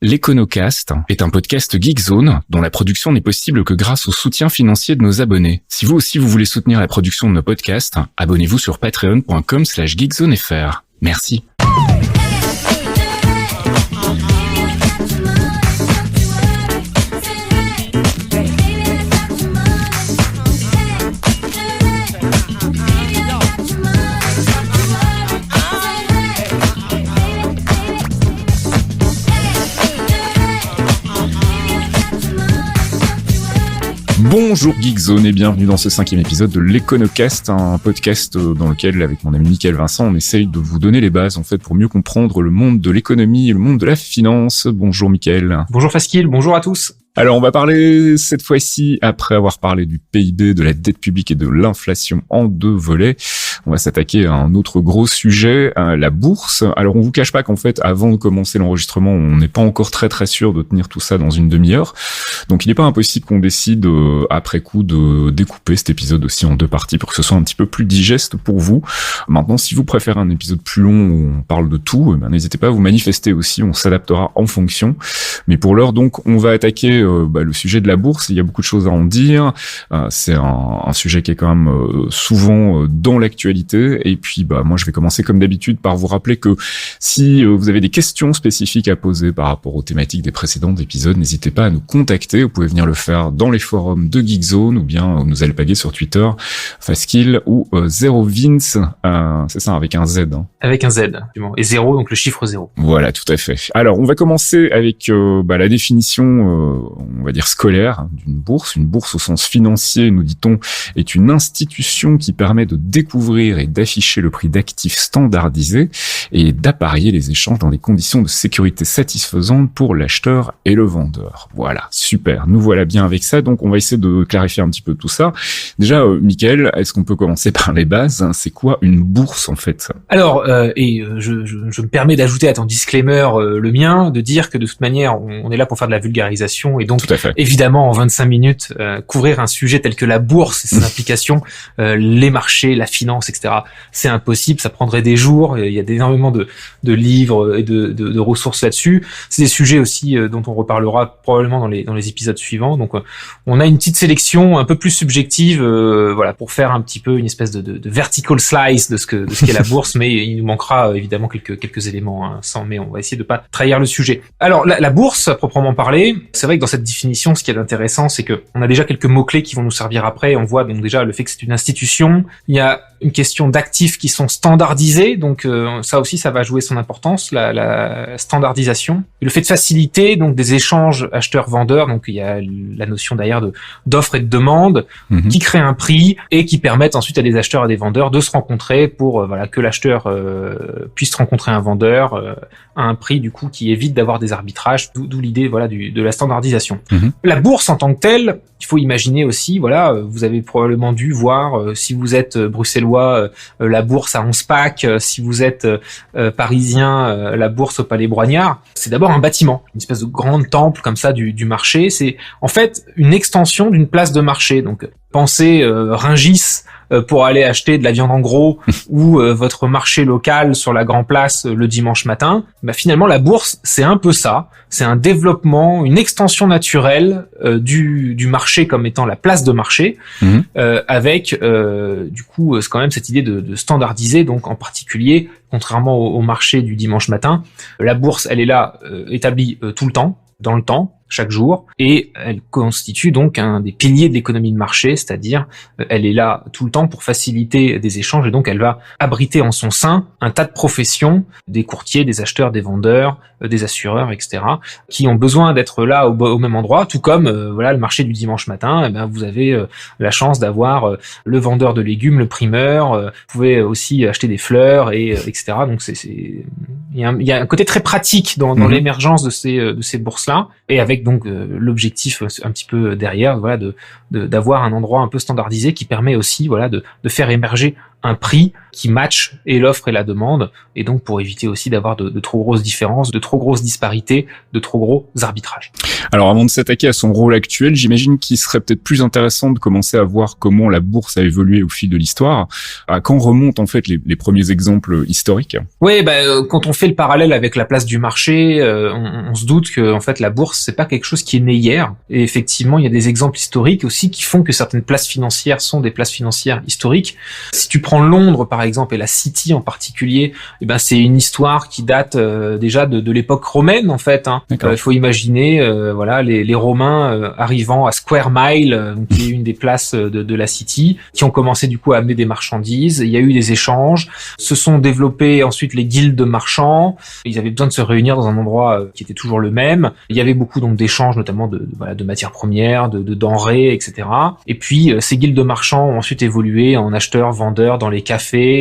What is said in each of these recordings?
L'Econocast est un podcast Geekzone dont la production n'est possible que grâce au soutien financier de nos abonnés. Si vous aussi vous voulez soutenir la production de nos podcasts, abonnez-vous sur patreon.com/geekzonefr. Merci. Bonjour Geekzone et bienvenue dans ce 5e épisode de l'Econocast, un podcast dans lequel, avec mon ami Mickaël Vincent, on essaye de vous donner les bases en fait pour mieux comprendre le monde de l'économie et le monde de la finance. Bonjour Mickaël. Bonjour Faskil, bonjour à tous. Alors on va parler cette fois-ci, après avoir parlé du PIB, de la dette publique et de l'inflation en deux volets, on va s'attaquer à un autre gros sujet, la bourse. Alors on vous cache pas qu'en fait, avant de commencer l'enregistrement, on n'est pas encore très sûr de tenir tout ça dans une demi-heure. Donc il n'est pas impossible qu'on décide après coup de découper cet épisode aussi en deux parties pour que ce soit un petit peu plus digeste pour vous. Maintenant, si vous préférez un épisode plus long où on parle de tout, n'hésitez pas à vous manifester aussi, on s'adaptera en fonction. Mais pour l'heure, donc, on va attaquer le sujet de la bourse. Il y a beaucoup de choses à en dire. C'est un sujet qui est quand même souvent dans l'actualité. Et puis, moi, je vais commencer comme d'habitude par vous rappeler que si vous avez des questions spécifiques à poser par rapport aux thématiques des précédents épisodes, n'hésitez pas à nous contacter. Vous pouvez venir le faire dans les forums de Geekzone ou bien nous alpaguer sur Twitter, Faskil ou ZeroVince. C'est ça, avec un Z. Hein. Avec un Z, et 0, donc le chiffre 0. Voilà, tout à fait. Alors, on va commencer avec la définition on va dire scolaire d'une bourse. Une bourse au sens financier, nous dit-on, est une institution qui permet de découvrir et d'afficher le prix d'actifs standardisés et d'apparier les échanges dans des conditions de sécurité satisfaisantes pour l'acheteur et le vendeur. Voilà, super. Nous voilà bien avec ça. Donc, on va essayer de clarifier un petit peu tout ça. Déjà, Mickaël, est-ce qu'on peut commencer par les bases ? C'est quoi une bourse, en fait ? Alors, je me permets d'ajouter à ton disclaimer le mien, de dire que de toute manière, on est là pour faire de la vulgarisation et donc, évidemment, en 25 minutes, couvrir un sujet tel que la bourse et ses implications, les marchés, la finance, etc., c'est impossible, ça prendrait des jours, il y a énormément de livres et de ressources là-dessus. C'est des sujets aussi dont on reparlera probablement dans les épisodes suivants. Donc, on a une petite sélection un peu plus subjective, pour faire un petit peu une espèce de vertical slice de ce qu'est la bourse, mais il nous manquera évidemment quelques éléments, mais on va essayer de pas trahir le sujet. Alors, la bourse, à proprement parler, c'est vrai que dans cette définition, ce qui est intéressant, c'est que on a déjà quelques mots-clés qui vont nous servir après. On voit donc déjà le fait que c'est une institution. Il y a une question d'actifs qui sont standardisés, donc ça aussi, ça va jouer son importance, la standardisation. Et le fait de faciliter donc des échanges acheteurs-vendeurs, donc il y a la notion d'ailleurs d'offre et de demande qui crée un prix et qui permettent ensuite à des acheteurs et des vendeurs de se rencontrer pour que l'acheteur puisse rencontrer un vendeur à un prix du coup qui évite d'avoir des arbitrages, d'où l'idée de la standardisation. La bourse en tant que telle, il faut imaginer aussi, vous avez probablement dû voir, si vous êtes bruxellois, la bourse à 11 Pâques, si vous êtes parisien, la bourse au Palais Brongniart. C'est d'abord un bâtiment, une espèce de grand temple comme ça du marché. C'est en fait une extension d'une place de marché. Donc pensez Rungis pour aller acheter de la viande en gros ou votre marché local sur la Grand Place le dimanche matin. Finalement, la bourse, c'est un peu ça. C'est un développement, une extension naturelle du marché comme étant la place de marché, avec du coup c'est quand même cette idée de standardiser. Donc en particulier, contrairement au marché du dimanche matin, la bourse, elle est là établie tout le temps, dans le temps, chaque jour, et elle constitue donc un des piliers de l'économie de marché, c'est-à-dire elle est là tout le temps pour faciliter des échanges, et donc elle va abriter en son sein un tas de professions, des courtiers, des acheteurs, des vendeurs, des assureurs, etc., qui ont besoin d'être là au même endroit, tout comme le marché du dimanche matin, vous avez la chance d'avoir le vendeur de légumes, le primeur, vous pouvez aussi acheter des fleurs, et etc. Donc il y a un côté très pratique dans l'émergence de ces bourses-là, et avec donc l'objectif un petit peu derrière, d'avoir un endroit un peu standardisé qui permet aussi de faire émerger un prix qui match et l'offre et la demande, et donc pour éviter aussi d'avoir de trop grosses différences, de trop grosses disparités, de trop gros arbitrages. Alors avant de s'attaquer à son rôle actuel, j'imagine qu'il serait peut-être plus intéressant de commencer à voir comment la bourse a évolué au fil de l'histoire. À quand remontent en fait les premiers exemples historiques? Oui, quand on fait le parallèle avec la place du marché, on se doute que en fait la bourse c'est pas quelque chose qui est né hier. Et effectivement, il y a des exemples historiques aussi qui font que certaines places financières sont des places financières historiques. Si tu prends Londres par exemple et la City en particulier, c'est une histoire qui date déjà de l'époque romaine en fait. Il faut imaginer les Romains arrivant à Square Mile, qui est une des places de la City, qui ont commencé du coup à amener des marchandises. Il y a eu des échanges, se sont développés ensuite les guildes de marchands. Ils avaient besoin de se réunir dans un endroit qui était toujours le même. Il y avait beaucoup donc d'échanges, notamment de matières premières, de denrées, etc. Et puis ces guildes de marchands ont ensuite évolué en acheteurs, vendeurs dans les cafés.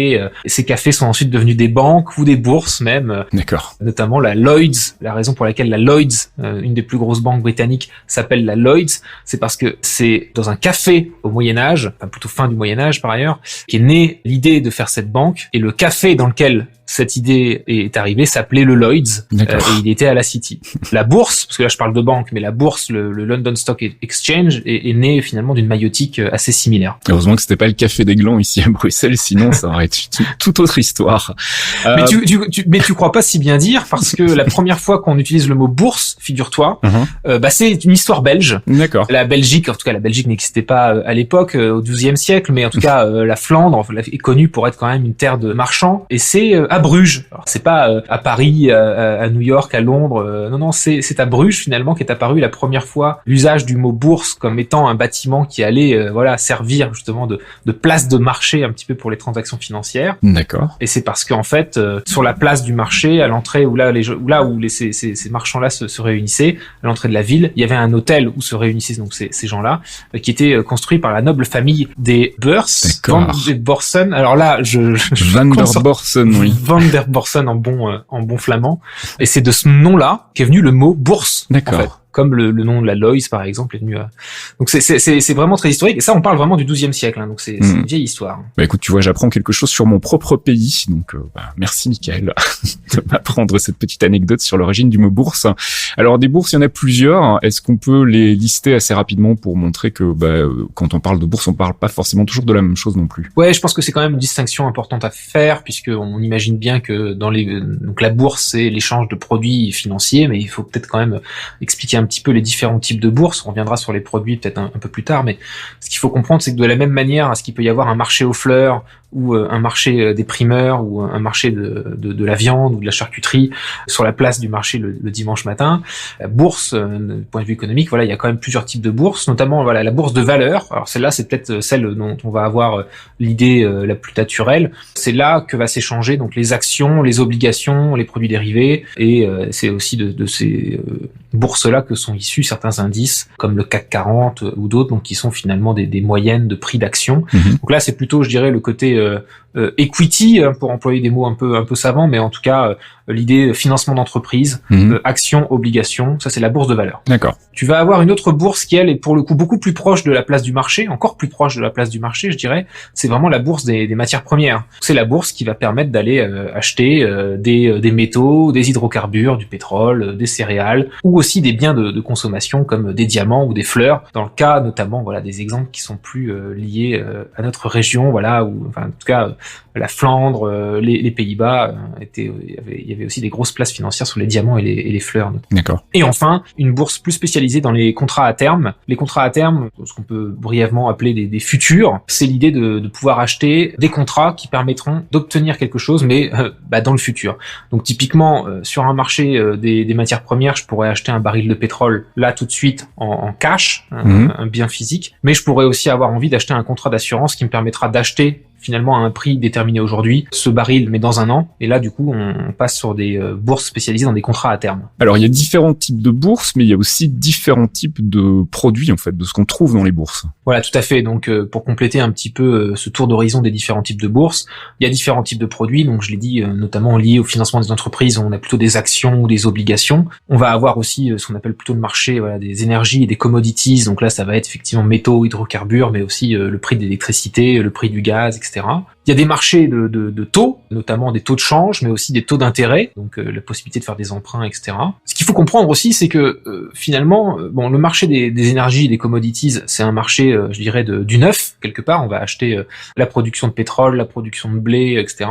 Et ces cafés sont ensuite devenus des banques ou des bourses même. D'accord. Notamment la Lloyds. La raison pour laquelle la Lloyds, une des plus grosses banques britanniques, s'appelle la Lloyds, c'est parce que c'est dans un café au Moyen-Âge, enfin plutôt fin du Moyen-Âge par ailleurs, qu'est née l'idée de faire cette banque. Et le café dans lequel cette idée est arrivée s'appelait le Lloyds, et il était à la City. La bourse, parce que là je parle de banque, mais la bourse, le London Stock Exchange, est née finalement d'une maïotique assez similaire. Heureusement que c'était pas le café des Glands ici à Bruxelles, sinon ça aurait été toute autre histoire. Mais tu crois pas si bien dire, parce que la première fois qu'on utilise le mot bourse, figure-toi, c'est une histoire belge. D'accord. La Belgique, en tout cas la Belgique n'existait pas à l'époque, au XIIe siècle, mais en tout cas la Flandre est connue pour être quand même une terre de marchands, et c'est à Bruges. Alors, c'est pas à Paris, à New York, à Londres. Non, c'est à Bruges finalement qu'est apparu la première fois l'usage du mot bourse comme étant un bâtiment qui allait servir justement de place de marché un petit peu pour les transactions financières. D'accord. Et c'est parce qu'en fait sur la place du marché, à l'entrée où ces marchands-là se réunissaient, à l'entrée de la ville, il y avait un hôtel où se réunissaient donc ces gens-là, qui était construit par la noble famille des Beurs, Van der Borsen. Alors là, Van der Borsen, oui. Van der Borsen en bon flamand. Et c'est de ce nom-là qu'est venu le mot bourse. D'accord. En fait. Comme le nom de la Lloyds par exemple est venu à... Donc c'est vraiment très historique, et ça on parle vraiment du XIIe siècle, donc c'est une vieille histoire. Écoute, tu vois, j'apprends quelque chose sur mon propre pays, donc merci Michael de m'apprendre cette petite anecdote sur l'origine du mot bourse. Alors des bourses, il y en a plusieurs, est-ce qu'on peut les lister assez rapidement pour montrer que quand on parle de bourse, on parle pas forcément toujours de la même chose non plus? Ouais, je pense que c'est quand même une distinction importante à faire, puisque on imagine bien que donc la bourse c'est l'échange de produits financiers, mais il faut peut-être quand même expliquer un petit peu les différents types de bourses. On reviendra sur les produits peut-être un peu plus tard, mais ce qu'il faut comprendre, c'est que de la même manière à ce qu'il peut y avoir un marché aux fleurs, ou un marché des primeurs, ou un marché de la viande ou de la charcuterie sur la place du marché le dimanche matin, la bourse, du point de vue économique, il y a quand même plusieurs types de bourses, notamment la bourse de valeur. Alors celle-là, c'est peut-être celle dont on va avoir l'idée la plus naturelle. C'est là que va s'échanger donc les actions, les obligations, les produits dérivés, et c'est aussi de ces bourses-là que sont issus certains indices comme le CAC 40 ou d'autres, donc qui sont finalement des moyennes de prix d'actions. Donc là, c'est plutôt, je dirais, le côté equity, pour employer des mots un peu savants, mais en tout cas l'idée financement d'entreprise, actions, obligations, ça c'est la bourse de valeur. D'accord. Tu vas avoir une autre bourse qui elle est pour le coup beaucoup plus proche de la place du marché, encore plus proche de la place du marché, je dirais. C'est vraiment la bourse des matières premières. C'est la bourse qui va permettre d'aller acheter des métaux, des hydrocarbures, du pétrole, des céréales, ou aussi des biens de consommation comme des diamants ou des fleurs. Dans le cas notamment, des exemples qui sont plus liés à notre région, ou en tout cas la Flandre, les Pays-Bas, il y avait aussi des grosses places financières sur les diamants et les fleurs. D'accord. Et enfin, une bourse plus spécialisée dans les contrats à terme. Les contrats à terme, ce qu'on peut brièvement appeler des futurs, c'est l'idée de pouvoir acheter des contrats qui permettront d'obtenir quelque chose, mais dans le futur. Donc typiquement, sur un marché des matières premières, je pourrais acheter un baril de pétrole là tout de suite en cash, un bien physique, mais je pourrais aussi avoir envie d'acheter un contrat d'assurance qui me permettra d'acheter finalement à un prix déterminé aujourd'hui ce baril, mais dans un an. Et là, du coup, on passe sur des bourses spécialisées dans des contrats à terme. Alors, il y a différents types de bourses, mais il y a aussi différents types de produits, en fait, de ce qu'on trouve dans les bourses. Voilà, tout à fait. Donc, pour compléter un petit peu ce tour d'horizon des différents types de bourses, il y a différents types de produits. Donc, je l'ai dit, notamment liés au financement des entreprises, on a plutôt des actions ou des obligations. On va avoir aussi ce qu'on appelle plutôt le marché des énergies et des commodities. Donc là, ça va être effectivement métaux, hydrocarbures, mais aussi le prix de l'électricité, le prix du gaz, etc. Il y a des marchés de taux, notamment des taux de change, mais aussi des taux d'intérêt, donc la possibilité de faire des emprunts, etc. Ce qu'il faut comprendre aussi, c'est que finalement, le marché des énergies et des commodities, c'est un marché, je dirais, du neuf, quelque part. On va acheter la production de pétrole, la production de blé, etc.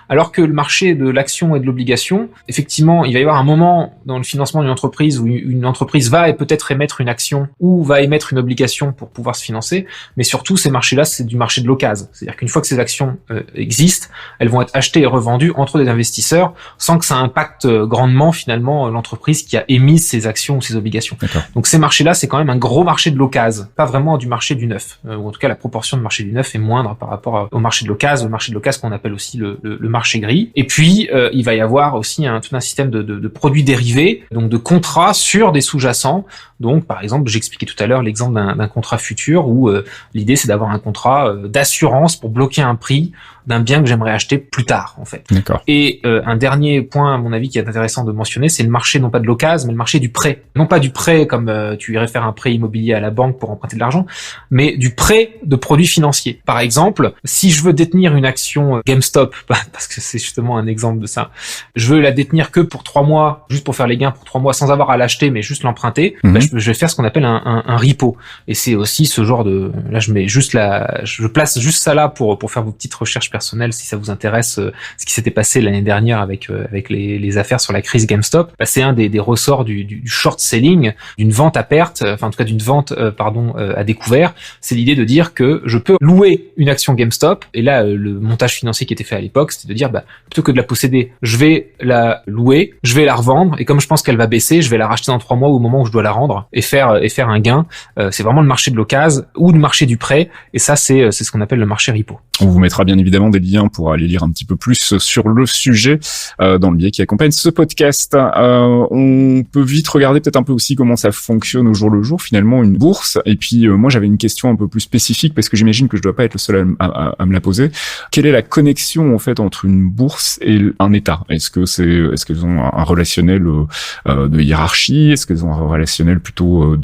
Alors que le marché de l'action et de l'obligation, effectivement, il va y avoir un moment dans le financement d'une entreprise où une entreprise va peut-être émettre une action ou va émettre une obligation pour pouvoir se financer, mais surtout ces marchés-là, c'est du marché de l'occasion. C'est-à-dire qu'une fois que ces actions existent, elles vont être achetées et revendues entre des investisseurs sans que ça impacte grandement finalement l'entreprise qui a émis ces actions ou ces obligations. D'accord. Donc ces marchés-là, c'est quand même un gros marché de l'occasion, pas vraiment du marché du neuf. Ou en tout cas, la proportion de marché du neuf est moindre par rapport au marché de l'occasion, le marché de l'occasion qu'on appelle aussi le marché gris. Et puis, il va y avoir aussi tout un système de produits dérivés, donc de contrats sur des sous-jacents. Donc, par exemple, j'expliquais tout à l'heure l'exemple d'un contrat futur où l'idée, c'est d'avoir un contrat d'assurance pour bloquer un prix d'un bien que j'aimerais acheter plus tard, en fait. D'accord. Et un dernier point, à mon avis, qui est intéressant de mentionner, c'est le marché non pas de l'occasion, mais le marché du prêt. Non pas du prêt comme tu irais faire un prêt immobilier à la banque pour emprunter de l'argent, mais du prêt de produits financiers. Par exemple, si je veux détenir une action GameStop, parce que c'est justement un exemple de ça, je veux la détenir que pour 3 mois, juste pour faire les gains pour 3 mois, sans avoir à l'acheter, mais juste l'emprunter, je vais faire ce qu'on appelle un repo. Et c'est aussi ce genre de... Là, je place juste ça là pour faire vos petites recherches personnelles, si ça vous intéresse, ce qui s'était passé l'année dernière avec les affaires sur la crise GameStop. C'est un des ressorts du short selling, d'une vente à perte, enfin en tout cas d'une vente à découvert. C'est l'idée de dire que je peux louer une action GameStop, et là le montage financier qui était fait à l'époque, c'était de dire plutôt que de la posséder, je vais la louer, je vais la revendre, et comme je pense qu'elle va baisser, je vais la racheter dans 3 mois au moment où je dois la rendre et faire un gain. C'est vraiment le marché de l'occasion ou le marché du prêt, et ça c'est ce qu'on appelle le marché repo. On vous mettra bien évidemment des liens pour aller lire un petit peu plus sur le sujet dans le billet qui accompagne ce podcast. On peut vite regarder peut-être un peu aussi comment ça fonctionne au jour le jour, finalement, une bourse. Et puis moi j'avais une question un peu plus spécifique parce que j'imagine que je dois pas être le seul à me la poser. Quelle est la connexion en fait entre une bourse et un État? Est-ce qu'elles ont un relationnel de hiérarchie? Est-ce qu'elles ont un relationnel plutôt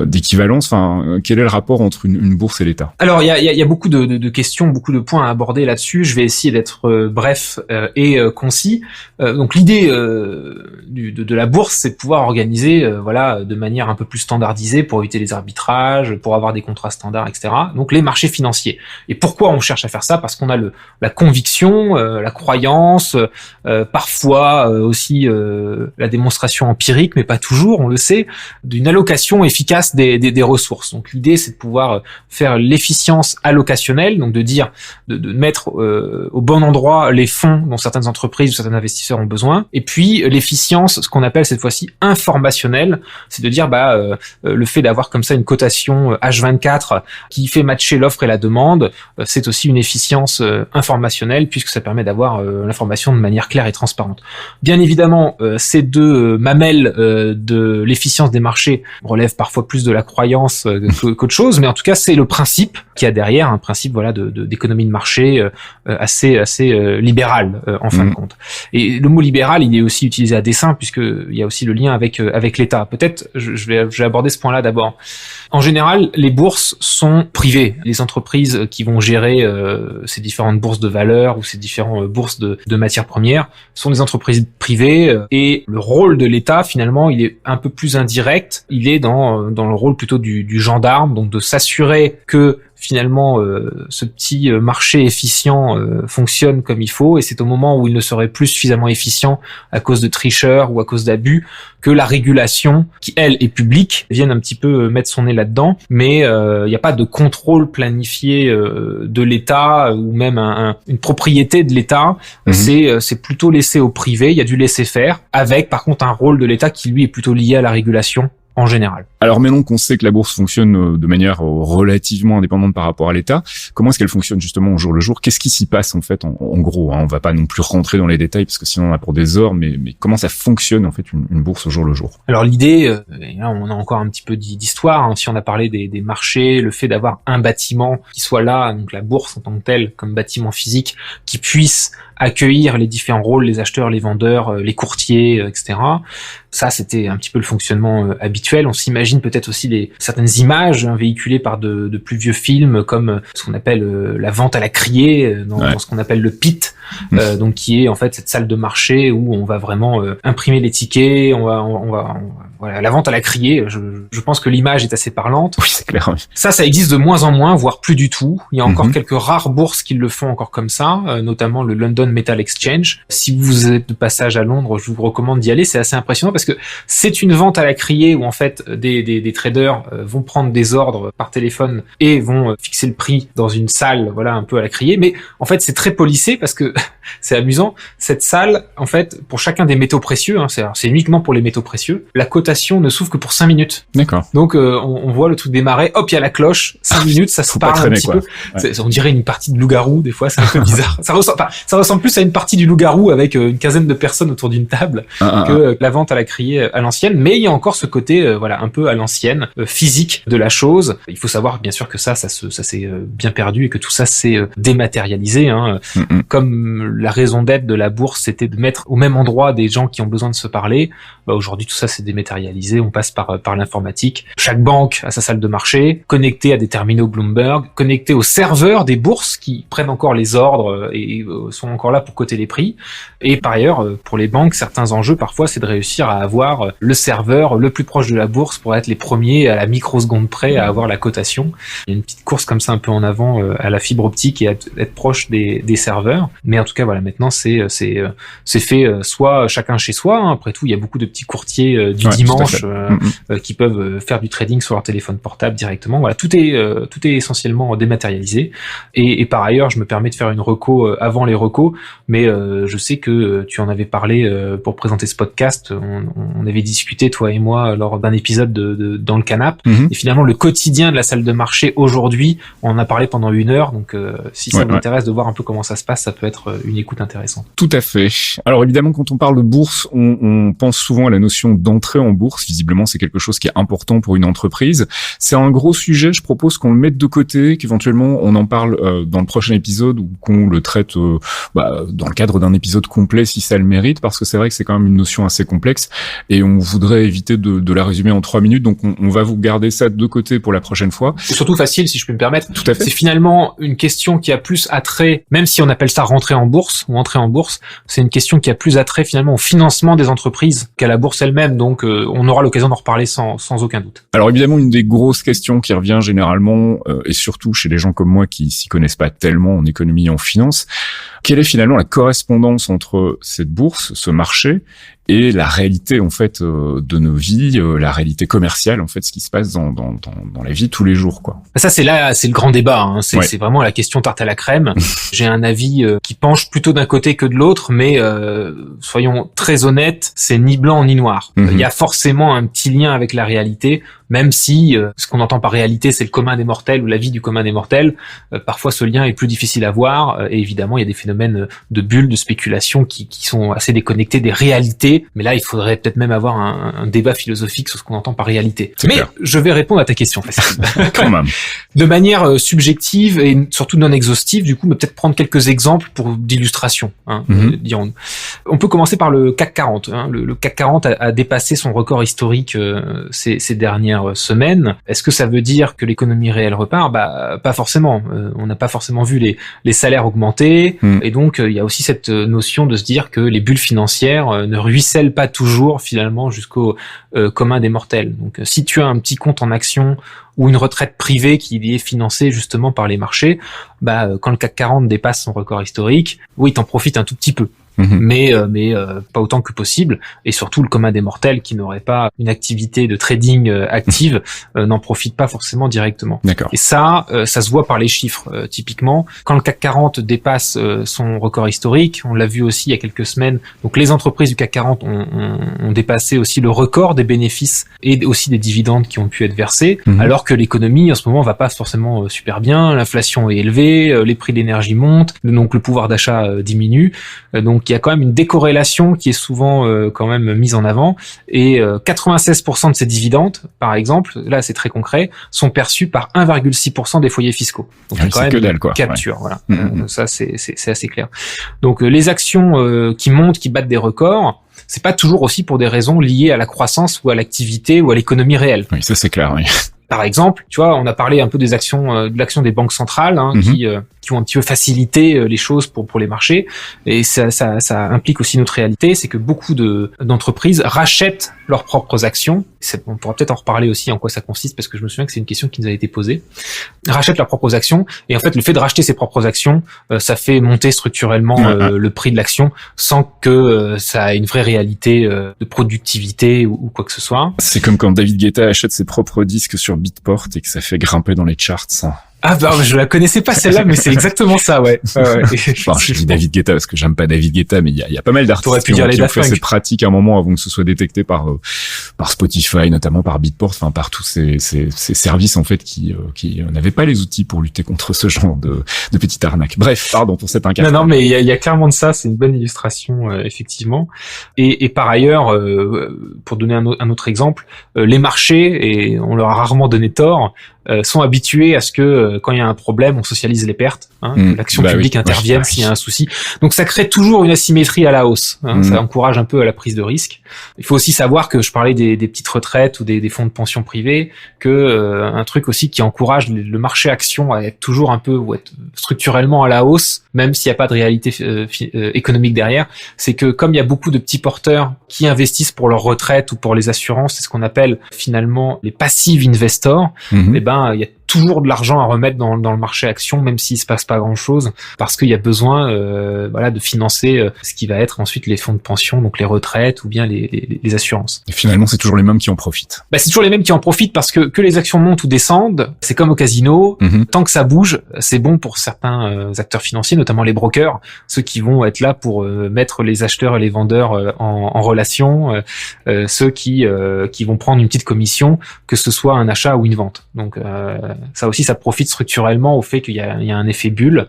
d'équivalence? Enfin, quel est le rapport entre une bourse et l'État? Alors il y a beaucoup de questions, beaucoup de points à aborder là-dessus. Je vais essayer d'être bref et concis. Donc l'idée de la bourse, c'est de pouvoir organiser de manière un peu plus standardisée pour éviter les arbitrages, pour avoir des contrats standards, etc. Donc les marchés financiers. Et pourquoi on cherche à faire ça? Parce qu'on a la conviction, la croyance, parfois aussi la démonstration empirique, mais pas toujours, on le sait, d'une allocation efficace des ressources. Donc l'idée, c'est de pouvoir faire l'efficience allocationnelle, donc de dire de mettre au bon endroit les fonds dont certaines entreprises ou certains investisseurs ont besoin, et puis l'efficience, ce qu'on appelle cette fois-ci informationnelle, c'est de dire le fait d'avoir comme ça une cotation H24 qui fait matcher l'offre et la demande, c'est aussi une efficience informationnelle puisque ça permet d'avoir l'information de manière claire et transparente. Bien évidemment, ces deux mamelles de l'efficience des marchés relèvent parfois plus de la croyance qu'autre chose, mais en tout cas c'est le principe qui a derrière, un principe d'économie de marché assez libéral en fin de compte. Et le mot libéral, il est aussi utilisé à dessein puisque il y a aussi le lien avec l'État. Peut-être je vais aborder ce point-là d'abord. En général, les bourses sont privées. Les entreprises qui vont gérer ces différentes bourses de valeurs ou ces différentes bourses de matières premières sont des entreprises privées, et le rôle de l'État, finalement, il est un peu plus indirect. Il est dans le rôle plutôt du gendarme, donc de s'assurer que finalement ce petit marché efficient fonctionne comme il faut, et c'est au moment où il ne serait plus suffisamment efficient à cause de tricheurs ou à cause d'abus que la régulation, qui elle est publique, vienne un petit peu mettre son nez là-dedans, mais il n'y a pas de contrôle planifié de l'État ou même une propriété de l'État. C'est plutôt laissé au privé, il y a du laisser-faire, avec par contre un rôle de l'État qui lui est plutôt lié à la régulation en général. Alors maintenant qu'on sait que la bourse fonctionne de manière relativement indépendante par rapport à l'État, comment est-ce qu'elle fonctionne justement au jour le jour? Qu'est-ce qui s'y passe en fait en gros, hein? On va pas non plus rentrer dans les détails parce que sinon on a pour des heures, mais comment ça fonctionne en fait une bourse au jour le jour? Alors l'idée, et là on a encore un petit peu d'histoire, hein. Si on a parlé des marchés, le fait d'avoir un bâtiment qui soit là, donc la bourse en tant que telle comme bâtiment physique, qui puisse accueillir les différents rôles, les acheteurs, les vendeurs, les courtiers, etc. Ça, c'était un petit peu le fonctionnement habituel. On s'imagine peut-être aussi certaines images véhiculées par de plus vieux films, comme ce qu'on appelle la vente à la criée, dans ce qu'on appelle le pit, donc qui est en fait cette salle de marché où on va vraiment imprimer les tickets, on va voilà, la vente à la criée. Je pense que l'image est assez parlante. Oui, c'est clair. Oui. Ça existe de moins en moins, voire plus du tout. Il y a encore quelques rares bourses qui le font encore comme ça, notamment le London Metal Exchange. Si vous êtes de passage à Londres, je vous recommande d'y aller. C'est assez impressionnant parce que c'est une vente à la criée où en fait des traders vont prendre des ordres par téléphone et vont fixer le prix dans une salle, voilà, un peu à la criée. Mais en fait, c'est très policé parce que c'est amusant. Cette salle, en fait, pour chacun des métaux précieux, c'est uniquement pour les métaux précieux, la cotation ne s'ouvre que pour 5 minutes. D'accord. Donc on voit le truc démarrer, hop, il y a la cloche, 5 minutes, ça se parle un petit peu. Ouais. On dirait une partie de loup-garou, des fois, c'est un peu bizarre. Ça ressemble plus à une partie du loup-garou avec une quinzaine de personnes autour d'une table que la vente à la criée à l'ancienne. Mais il y a encore ce côté, voilà, un peu à l'ancienne, physique de la chose. Il faut savoir, bien sûr, que ça s'est bien perdu et que tout ça s'est dématérialisé. Comme la raison d'être de la bourse, c'était de mettre au même endroit des gens qui ont besoin de se parler. Aujourd'hui, tout ça s'est dématérialisé. On passe par l'informatique. Chaque banque a sa salle de marché, connectée à des terminaux Bloomberg, connectée aux serveurs des bourses qui prennent encore les ordres et sont encore là pour coter les prix. Et par ailleurs, pour les banques, certains enjeux, parfois, c'est de réussir à avoir le serveur le plus proche de la bourse pour être les premiers à la microseconde près à avoir la cotation. Il y a une petite course comme ça un peu en avant à la fibre optique et à être proche des serveurs. Mais en tout cas, voilà, maintenant, c'est fait soit chacun chez soi. Après tout, il y a beaucoup de petits courtiers du dimanche qui peuvent faire du trading sur leur téléphone portable directement. Voilà, tout est essentiellement dématérialisé. Et par ailleurs, je me permets de faire une reco avant les recos, mais je sais que tu en avais parlé pour présenter ce podcast. On avait discuté, toi et moi, lors d'un épisode de Dans le Canap. Et finalement, le quotidien de la salle de marché aujourd'hui, on en a parlé pendant 1 heure. Donc, si ça vous intéresse de voir un peu comment ça se passe, ça peut être une écoute intéressante. Tout à fait. Alors évidemment, quand on parle de bourse, on pense souvent à la notion d'entrée en bourse. Visiblement, c'est quelque chose qui est important pour une entreprise. C'est un gros sujet. Je propose qu'on le mette de côté, qu'éventuellement on en parle dans le prochain épisode ou qu'on le traite dans le cadre d'un épisode complet si ça le mérite, parce que c'est vrai que c'est quand même une notion assez complexe et on voudrait éviter de la résumer en 3 minutes. Donc on va vous garder ça de côté pour la prochaine fois. C'est surtout facile, si je peux me permettre. Tout à fait. C'est finalement une question qui a plus attrait, même si on appelle ça rentrer en bourse ou entrer en bourse, c'est une question qui a plus attrait finalement au financement des entreprises qu'à la bourse elle-même. Donc on aura l'occasion d'en reparler sans aucun doute. Alors évidemment, une des grosses questions qui revient généralement, et surtout chez les gens comme moi qui s'y connaissent pas tellement en économie et en finance, quelle est finalement la correspondance entre cette bourse, ce marché, et la réalité en fait de nos vies, la réalité commerciale en fait, ce qui se passe dans la vie tous les jours, quoi. Ça c'est le grand débat. C'est vraiment la question tarte à la crème. J'ai un avis qui penche plutôt d'un côté que de l'autre, mais soyons très honnêtes, c'est ni blanc ni noir. Il y a forcément un petit lien avec la réalité, même si ce qu'on entend par réalité, c'est le commun des mortels ou la vie du commun des mortels. Parfois, ce lien est plus difficile à voir. Et évidemment, il y a des phénomènes de bulles, de spéculation qui sont assez déconnectés des réalités. Mais là, il faudrait peut-être même avoir un débat philosophique sur ce qu'on entend par réalité. Mais je vais répondre à ta question, quand même. De manière subjective et surtout non exhaustive, du coup, mais peut-être prendre quelques exemples d'illustration. On peut commencer par le CAC 40. Le CAC 40 a dépassé son record historique ces dernières semaines. Est-ce que ça veut dire que l'économie réelle repart? Pas forcément. On n'a pas forcément vu les salaires augmenter. Et donc, il y a aussi cette notion de se dire que les bulles financières ne ruissellent pas toujours finalement jusqu'au commun des mortels. Donc, si tu as un petit compte en action ou une retraite privée qui est financée justement par les marchés, quand le CAC 40 dépasse son record historique, oui, t'en profites un tout petit peu. Mais pas autant que possible, et surtout le commun des mortels qui n'aurait pas une activité de trading active n'en profite pas forcément directement. D'accord. Et ça se voit par les chiffres. Typiquement, quand le CAC 40 dépasse son record historique, on l'a vu aussi il y a quelques semaines, donc les entreprises du CAC 40 ont dépassé aussi le record des bénéfices et aussi des dividendes qui ont pu être versés, alors que l'économie en ce moment va pas forcément super bien, l'inflation est élevée, les prix de l'énergie montent, donc le pouvoir d'achat diminue, donc Donc il y a quand même une décorrélation qui est souvent quand même mise en avant, et 96% de ces dividendes, par exemple, là c'est très concret, sont perçus par 1,6% des foyers fiscaux. Donc il y a quand même une capture, voilà. Ça c'est assez clair. Donc les actions qui montent, qui battent des records, c'est pas toujours aussi pour des raisons liées à la croissance ou à l'activité ou à l'économie réelle. Oui, ça c'est clair, oui. Par exemple, tu vois, on a parlé un peu des actions, de l'action des banques centrales, qui ont un petit peu facilité les choses pour les marchés. Et ça implique aussi notre réalité, c'est que beaucoup d'entreprises rachètent leurs propres actions. On pourra peut-être en reparler aussi en quoi ça consiste, parce que je me souviens que c'est une question qui nous a été posée. Rachètent leurs propres actions, et en fait, le fait de racheter ses propres actions, ça fait monter structurellement le prix de l'action, sans que ça ait une vraie réalité de productivité ou quoi que ce soit. C'est comme quand David Guetta achète ses propres disques sur Beatport et que ça fait grimper dans les charts. Ah bah je la connaissais pas celle-là, mais c'est exactement ça, ouais. Enfin, je dis David Guetta parce que j'aime pas David Guetta, mais il y a pas mal d'artistes qui ont fait cette pratique à un moment avant que ce soit détecté par Spotify, notamment par Beatport, enfin par tous ces services en fait qui n'avaient pas les outils pour lutter contre ce genre de petite arnaque. Bref, pardon pour cette incarnation. Non, mais il y a clairement de ça, c'est une bonne illustration effectivement. Et par ailleurs, pour donner un autre exemple, les marchés, et on leur a rarement donné tort, sont habitués à ce que quand il y a un problème, on socialise les pertes, que l'action publique intervienne s'il y a un souci. Donc ça crée toujours une asymétrie à la hausse. Ça encourage un peu à la prise de risque. Il faut aussi savoir que je parlais des petites retraites ou des fonds de pension privés, que un truc aussi qui encourage le marché action à être toujours un peu ou être structurellement à la hausse, même s'il n'y a pas de réalité économique derrière, c'est que comme il y a beaucoup de petits porteurs qui investissent pour leur retraite ou pour les assurances, c'est ce qu'on appelle finalement les passive investors, et ben il y a toujours de l'argent à remettre dans le marché action, même s'il se passe pas grand chose, parce qu'il y a besoin de financer ce qui va être ensuite les fonds de pension, donc les retraites ou bien les assurances. Et finalement, c'est toujours les mêmes qui en profitent. C'est toujours les mêmes qui en profitent, parce que les actions montent ou descendent, c'est comme au casino, tant que ça bouge, c'est bon pour certains acteurs financiers, notamment les brokers, ceux qui vont être là pour mettre les acheteurs et les vendeurs en relation, ceux qui vont prendre une petite commission, que ce soit un achat ou une vente. Donc ça aussi, ça profite structurellement au fait qu'il y a un effet bulle.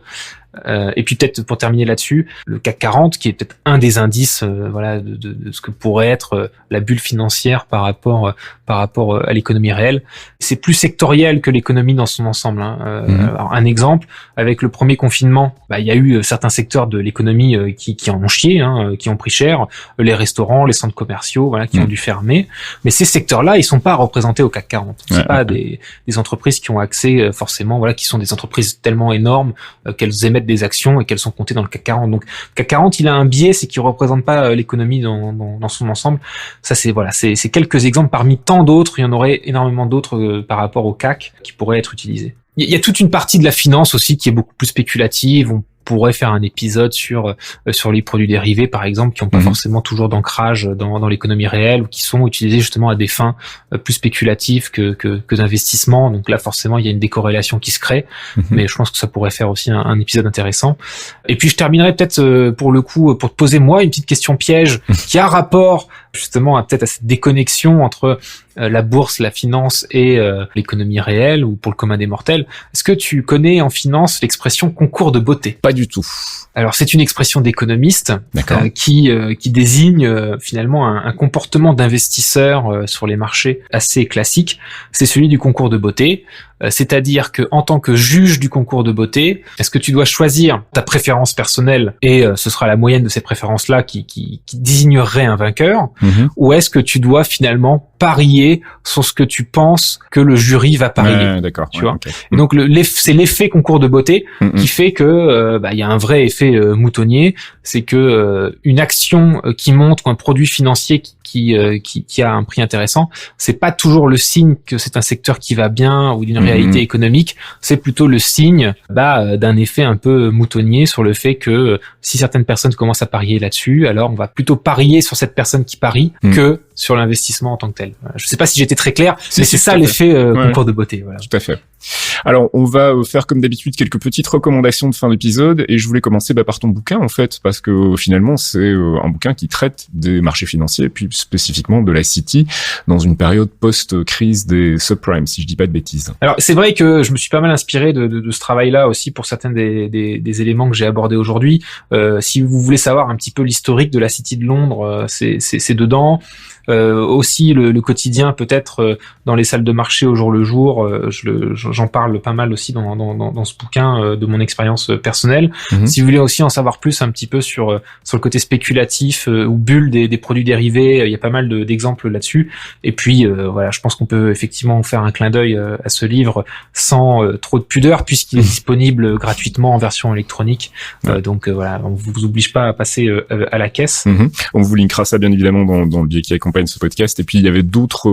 Et puis peut-être pour terminer là-dessus, le CAC 40 qui est peut-être un des indices de ce que pourrait être la bulle financière par rapport à l'économie réelle. C'est plus sectoriel que l'économie dans son ensemble. Alors un exemple, avec le premier confinement, il y a eu certains secteurs de l'économie qui en ont chié, qui ont pris cher, les restaurants, les centres commerciaux, qui ont dû fermer. Mais ces secteurs-là, ils sont pas représentés au CAC 40. C'est pas des entreprises qui ont accès forcément, qui sont des entreprises tellement énormes qu'elles émettent des actions et qu'elles sont comptées dans le CAC 40. Donc, le CAC 40, il a un biais, c'est qu'il représente pas l'économie dans son ensemble. Ça, c'est quelques exemples parmi tant d'autres. Il y en aurait énormément d'autres par rapport au CAC qui pourraient être utilisés. Il y a toute une partie de la finance aussi qui est beaucoup plus spéculative. On pourrait faire un épisode sur les produits dérivés, par exemple, qui n'ont pas forcément toujours d'ancrage dans l'économie réelle, ou qui sont utilisés justement à des fins plus spéculatives que d'investissement. Donc là, forcément, il y a une décorrélation qui se crée, mais je pense que ça pourrait faire aussi un épisode intéressant. Et puis, je terminerai peut-être pour le coup, pour te poser moi une petite question piège qui a rapport justement peut-être à cette déconnexion entre la bourse, la finance et l'économie réelle, ou pour le commun des mortels. Est-ce que tu connais en finance l'expression concours de beauté? Pas du tout. Alors c'est une expression d'économiste qui désigne finalement un comportement d'investisseur sur les marchés assez classique. C'est celui du concours de beauté. C'est-à-dire que en tant que juge du concours de beauté, est-ce que tu dois choisir ta préférence personnelle et ce sera la moyenne de ces préférences-là qui désignerait un vainqueur, ou est-ce que tu dois finalement parier sur ce que tu penses que le jury va parier? D'accord. Tu vois. Et donc c'est l'effet concours de beauté qui fait que il y a un vrai effet moutonnier, c'est que une action qui montre, ou un produit financier qui a un prix intéressant, c'est pas toujours le signe que c'est un secteur qui va bien ou d'une réalité économique, c'est plutôt le signe d'un effet un peu moutonnier sur le fait que si certaines personnes commencent à parier là-dessus, alors on va plutôt parier sur cette personne qui parie que sur l'investissement en tant que tel. Je sais pas si j'étais très clair, mais c'est ça l'effet concours de beauté. Voilà. Tout à fait. Alors, on va faire comme d'habitude quelques petites recommandations de fin d'épisode et je voulais commencer par ton bouquin en fait, parce que finalement c'est un bouquin qui traite des marchés financiers et puis spécifiquement de la City dans une période post-crise des subprimes, si je dis pas de bêtises. Alors c'est vrai que je me suis pas mal inspiré de ce travail-là aussi pour certains des éléments que j'ai abordés aujourd'hui. Si vous voulez savoir un petit peu l'historique de la City de Londres, c'est dedans. Aussi le quotidien peut-être dans les salles de marché au jour le jour, j'en parle pas mal aussi dans ce bouquin de mon expérience personnelle. Si vous voulez aussi en savoir plus un petit peu sur le côté spéculatif ou bulle des produits dérivés, il y a pas mal d'exemples là-dessus. Et puis voilà, je pense qu'on peut effectivement faire un clin d'œil à ce livre sans trop de pudeur puisqu'il est disponible gratuitement en version électronique. Donc voilà, on vous oblige pas à passer à la caisse. On vous linkera ça bien évidemment dans le billet qui accompagne ce podcast. Et puis il y avait d'autres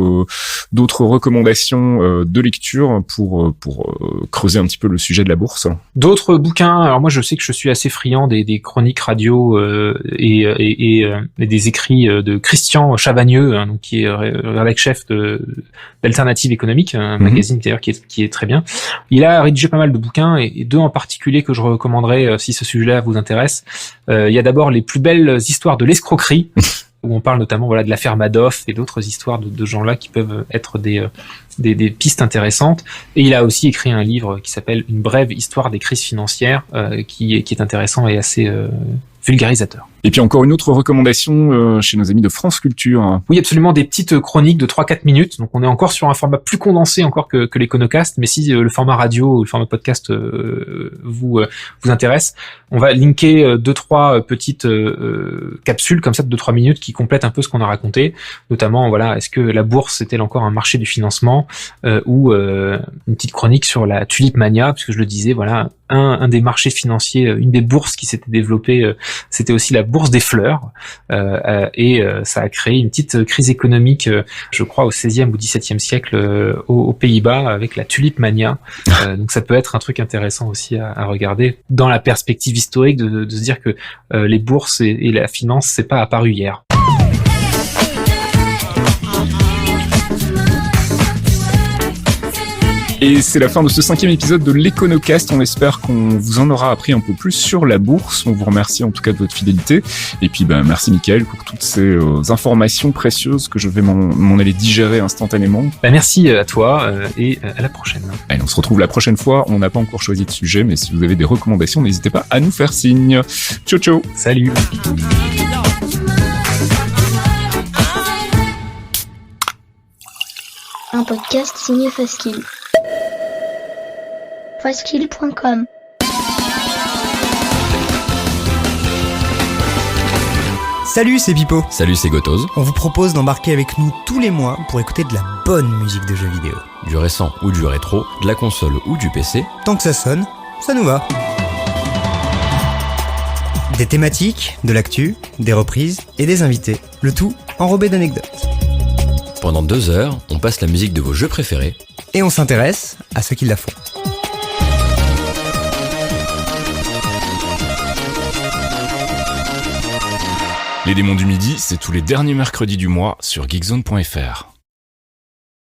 recommandations de lecture pour creuser un petit peu le sujet de la bourse. D'autres bouquins. Alors moi je sais que je suis assez friand des chroniques radio et des écrits de Christian Chavagneux, donc qui est rédacteur-chef d'Alternative économique, un magazine d'ailleurs qui est très bien. Il a rédigé pas mal de bouquins et deux en particulier que je recommanderais si ce sujet-là vous intéresse. Il y a d'abord les plus belles histoires de l'escroquerie. Où on parle notamment voilà de l'affaire Madoff et d'autres histoires de gens-là qui peuvent être des pistes intéressantes. Et il a aussi écrit un livre qui s'appelle Une brève histoire des crises financières, qui est intéressant et assez vulgarisateur. Et puis encore une autre recommandation chez nos amis de France Culture. Oui, absolument, des petites chroniques de 3-4 minutes. Donc on est encore sur un format plus condensé encore que l'Iconocast, mais si le format radio ou le format podcast vous intéresse, on va linker 2-3 petites capsules comme ça de 2-3 minutes qui complètent un peu ce qu'on a raconté. Notamment, voilà, est-ce que la bourse est-elle encore un marché du financement ou une petite chronique sur la Tulip Mania, parce que je le disais, voilà, un des marchés financiers, une des bourses qui s'était développée, c'était aussi la bourse des fleurs, et ça a créé une petite crise économique, je crois au XVIe ou XVIIe siècle aux Pays-Bas avec la Tulip Mania. Donc ça peut être un truc intéressant aussi à regarder dans la perspective historique de se dire que les bourses et la finance, c'est pas apparu hier. Et c'est la fin de ce 5e épisode de l'Econocast. On espère qu'on vous en aura appris un peu plus sur la bourse. On vous remercie en tout cas de votre fidélité. Et puis, merci Mickaël pour toutes ces informations précieuses que je vais m'en aller digérer instantanément. Merci à toi et à la prochaine. Allez, on se retrouve la prochaine fois. On n'a pas encore choisi de sujet, mais si vous avez des recommandations, n'hésitez pas à nous faire signe. Ciao, ciao. Salut. Un podcast signé Faskill. Faskill.com. Salut, c'est Pipo. Salut, c'est Gotoz. On vous propose d'embarquer avec nous tous les mois pour écouter de la bonne musique de jeux vidéo. Du récent ou du rétro, de la console ou du PC. Tant que ça sonne, ça nous va. Des thématiques, de l'actu, des reprises et des invités. Le tout enrobé d'anecdotes. Pendant 2 heures, on passe la musique de vos jeux préférés. Et on s'intéresse à ceux qui la font. Les démons du midi, c'est tous les derniers mercredis du mois sur geekzone.fr.